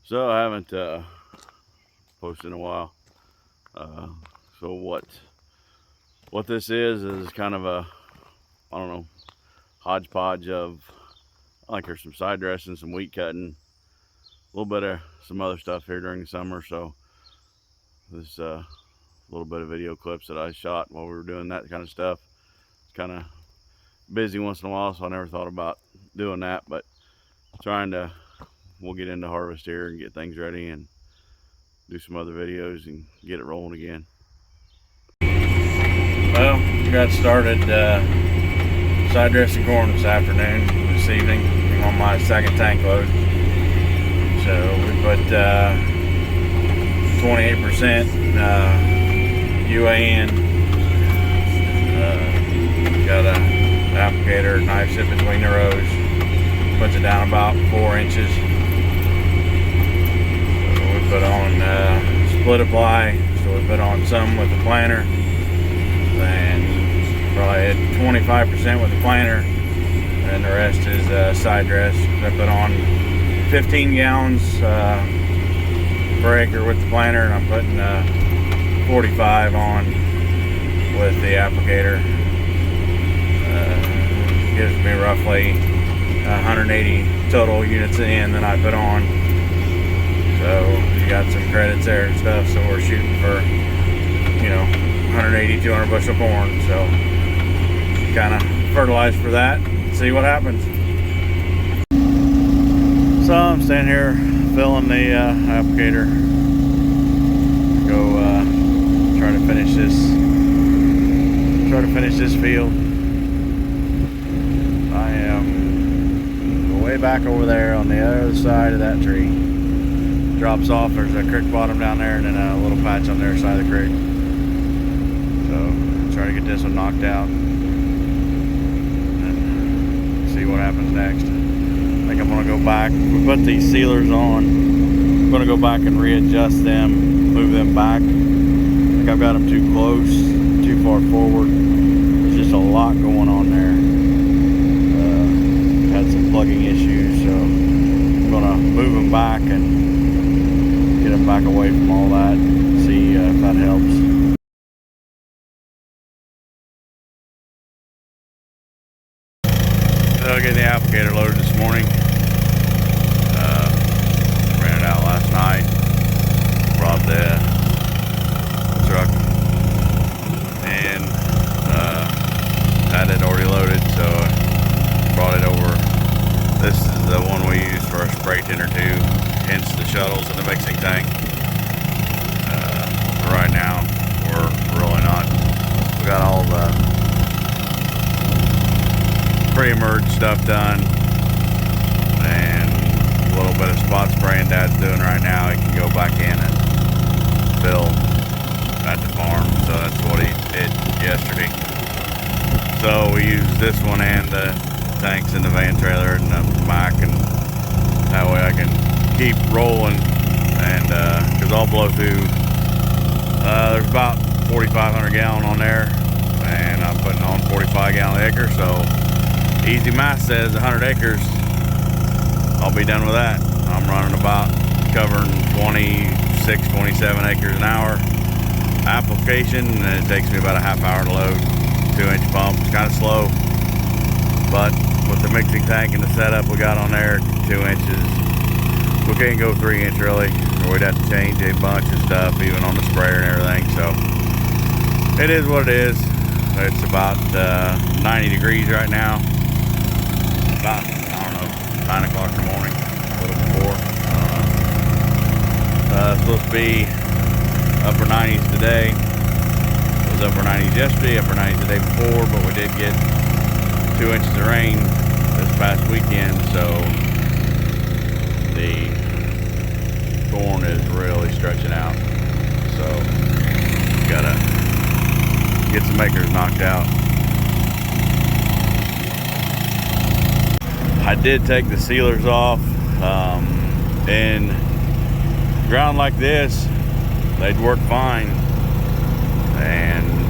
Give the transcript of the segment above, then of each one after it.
So I haven't posted in a while. So what this is kind of a, I don't know, hodgepodge of, like, there's some side dressing, some wheat cutting, a little bit of some other stuff here during the summer. So this little bit of video clips that I shot while we were doing that kind of stuff. It's kind of busy once in a while, so I never thought about doing that, but we'll get into harvest here and get things ready and do some other videos and get it rolling again. Well, got started side dressing corn this evening on my second tank load. So we put 28% UAN. Got a applicator, knife sit between the rows, puts it down about 4 inches. So we put on split apply, so we put on some with the planter, and probably at 25% with the planter, and the rest is side dress. I put on 15 gallons per acre with the planter, and I'm putting 45 on with the applicator. Gives me roughly 180 total units in that I put on. So you got some credits there and stuff. So we're shooting for, 180, 200 bushel corn. So kind of fertilize for that and see what happens. So I'm standing here filling the applicator. Go try to finish this field. I am way back over there on the other side of that tree. Drops off, there's a creek bottom down there, and then a little patch on the other side of the creek. So try to get this one knocked out and see what happens next. I think I'm gonna go back. We put these sealers on. I'm gonna go back and readjust them, move them back. I think I've got them too close, too far forward. There's just a lot going on there. Had some plugging issues, so I'm gonna move them back and get them back away from all that, see if that helps. So getting the applicator loaded this morning. Ran it out last night. Brought the truck and had it already loaded, so I brought it over. This is the one we use for a spray tin or two, hence the shuttles in the mixing tank. Right now, we're really not. We got all the pre-emerge stuff done, and a little bit of spot spraying Dad's doing right now. He can go back in and fill at the farm, so that's what he did yesterday. So we use this one and the tanks in the van trailer and the back, and that way I can keep rolling, and because I'll blow through. There's about 4,500 gallon on there, and I'm putting on 45 gallon acre, so easy math says 100 acres, I'll be done with that. I'm running about covering 26, 27 acres an hour application, and it takes me about a half hour to load. 2-inch pump. It's kind of slow, but with the mixing tank and the setup we got on there, 2 inches. We can't go 3-inch really, or we'd have to change a bunch of stuff, even on the sprayer and everything. So it is what it is. It's about 90 degrees right now. About, I don't know, 9 o'clock in the morning, a little before. It's supposed to be upper 90s today. It was upper 90s yesterday, upper 90s the day before, but we did get 2 inches of rain this past weekend, so the corn is really stretching out. So gotta get some acres knocked out. I did take the sealers off. In ground like this, they'd work fine,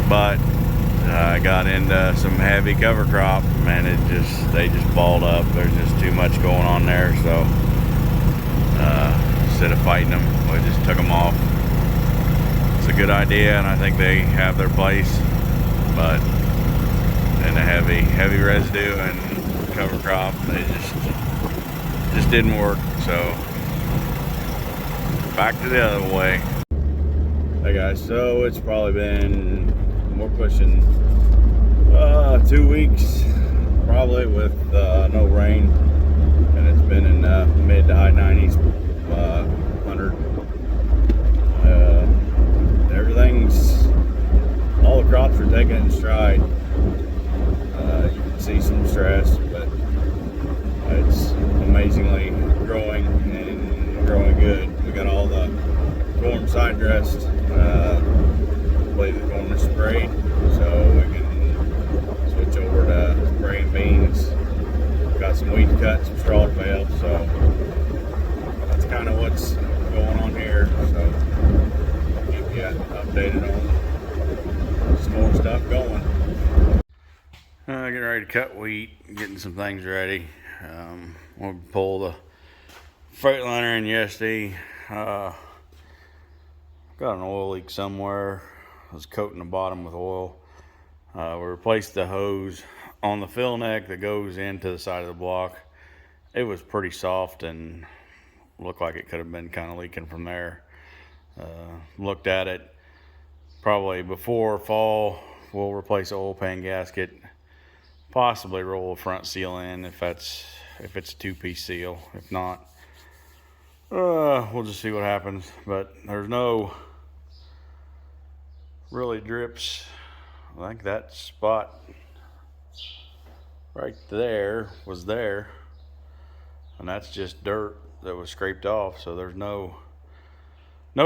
but I got into some heavy cover crop, and they just balled up. There's just too much going on there, so sit of fighting them. We just took them off. It's a good idea, and I think they have their place, but then the heavy residue and cover crop, they just didn't work. So back to the other way. Hey guys, so it's probably been, we're pushing 2 weeks probably with no rain, and it's been in mid to high 90s, 100. Everything's, all the crops are taking it in stride. You can see some stress, but it's amazingly growing and growing good. We got all the corn side dressed. I believe the corn is sprayed, so we can switch over to spraying beans. Got some wheat to cut, some straw to bale, so that's kind of what's going on here. So I'll keep you updated on some more stuff going. Getting ready to cut wheat, getting some things ready. We'll pull the Freightliner in yesterday. Got an oil leak somewhere. I was coating the bottom with oil. We replaced the hose on the fill neck that goes into the side of the block. It was pretty soft and looked like it could have been kind of leaking from there. Looked at it. Probably before fall, we'll replace the oil pan gasket. Possibly roll the front seal in if it's a two-piece seal. If not, we'll just see what happens. But there's no really drips. I think that spot right there was there, and that's just dirt that was scraped off. So there's no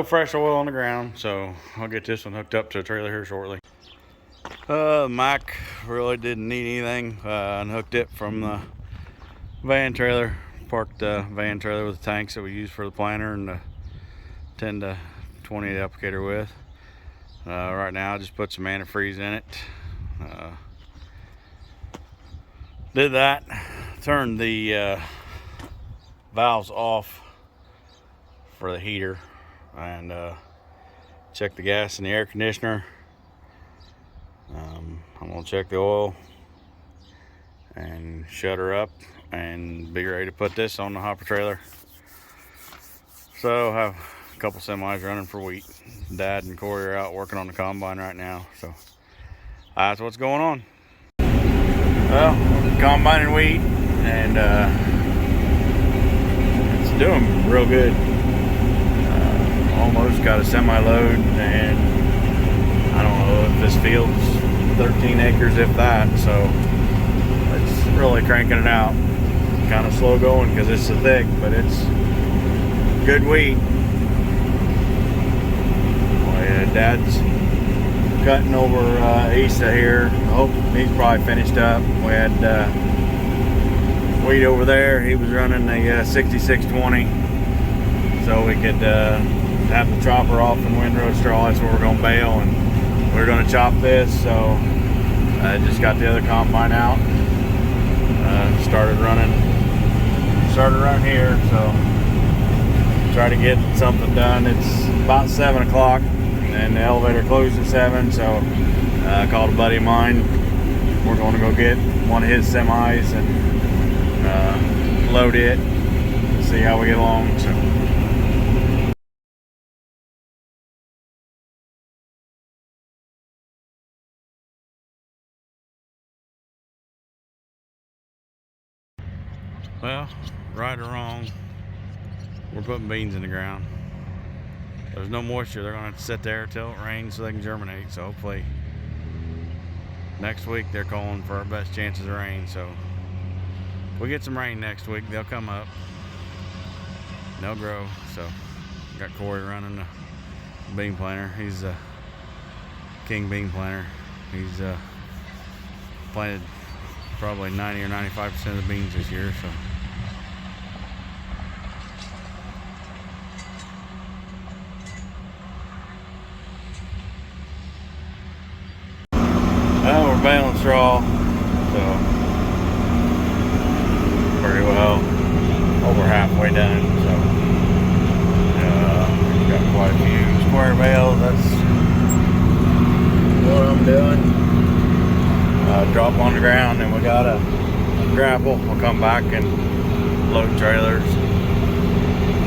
fresh oil on the ground. So I'll get this one hooked up to a trailer here shortly. Mac really didn't need anything. Unhooked it from the van trailer. Parked the van trailer with the tanks that we use for the planter and the 10 to 28 applicator with. Right now I just put some antifreeze in it. Did that. Turned the valves off for the heater and checked the gas in the air conditioner. I'm gonna check the oil and shut her up and be ready to put this on the hopper trailer. So I have a couple semis running for wheat. Dad and Corey are out working on the combine right now, so that's what's going on. Well, combining wheat, and it's doing real good. Almost got a semi load, and I don't know if this field's 13 acres, if that, so it's really cranking it out. Kind of slow going because it's so thick, but it's good wheat. Well, yeah, Dad's cutting over east of here. Oh, he's probably finished up. We had wheat over there. He was running a 6620, so we could have the chopper off and windrow straw. That's where we're going to bale, and we're going to chop this. So I just got the other combine out. Started running here, so try to get something done. It's about 7 o'clock and the elevator closed at 7, so I called a buddy of mine. We're going to go get one of his semis and load it and see how we get along. So well, right or wrong, we're putting beans in the ground. There's no moisture. They're going to have to sit there till it rains so they can germinate. So hopefully next week they're calling for our best chances of rain. So if we get some rain next week, they'll come up. They'll grow. So got Corey running the bean planter. He's a king bean planter. He's planted probably 90 or 95% of the beans this year. So we're baling straw, so pretty well over halfway done. So on the ground, and we got a grapple. We'll come back and load trailers,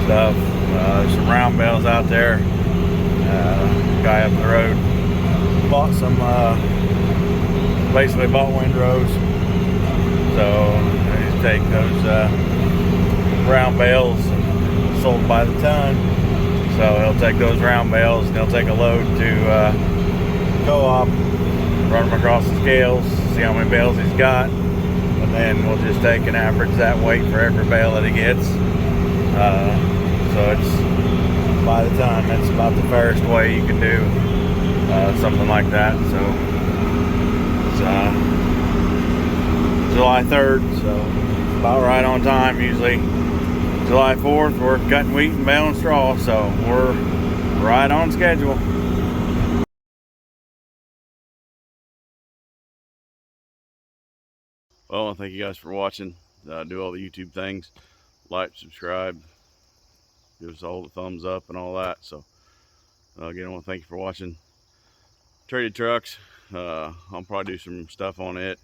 stuff. There's some round bales out there. Guy up the road bought some, basically bought windrows. So I just take those round bales, sold by the ton. So he'll take those round bales and he'll take a load to co-op, run them across the scales, see how many bales he's got, and then we'll just take and average that weight for every bale that he gets. So it's by the ton. That's about the fairest way you can do something like that. So it's July 3rd, so about right on time. Usually July 4th we're cutting wheat and baling straw, so we're right on schedule. Well, thank you guys for watching. Do all the YouTube things, like, subscribe, give us all the thumbs up and all that. So again, I want to thank you for watching. Traded trucks, I'll probably do some stuff on it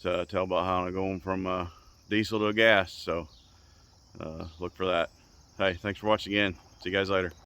to tell about how I'm going from diesel to gas. So look for that. Hey, thanks for watching again. See you guys later.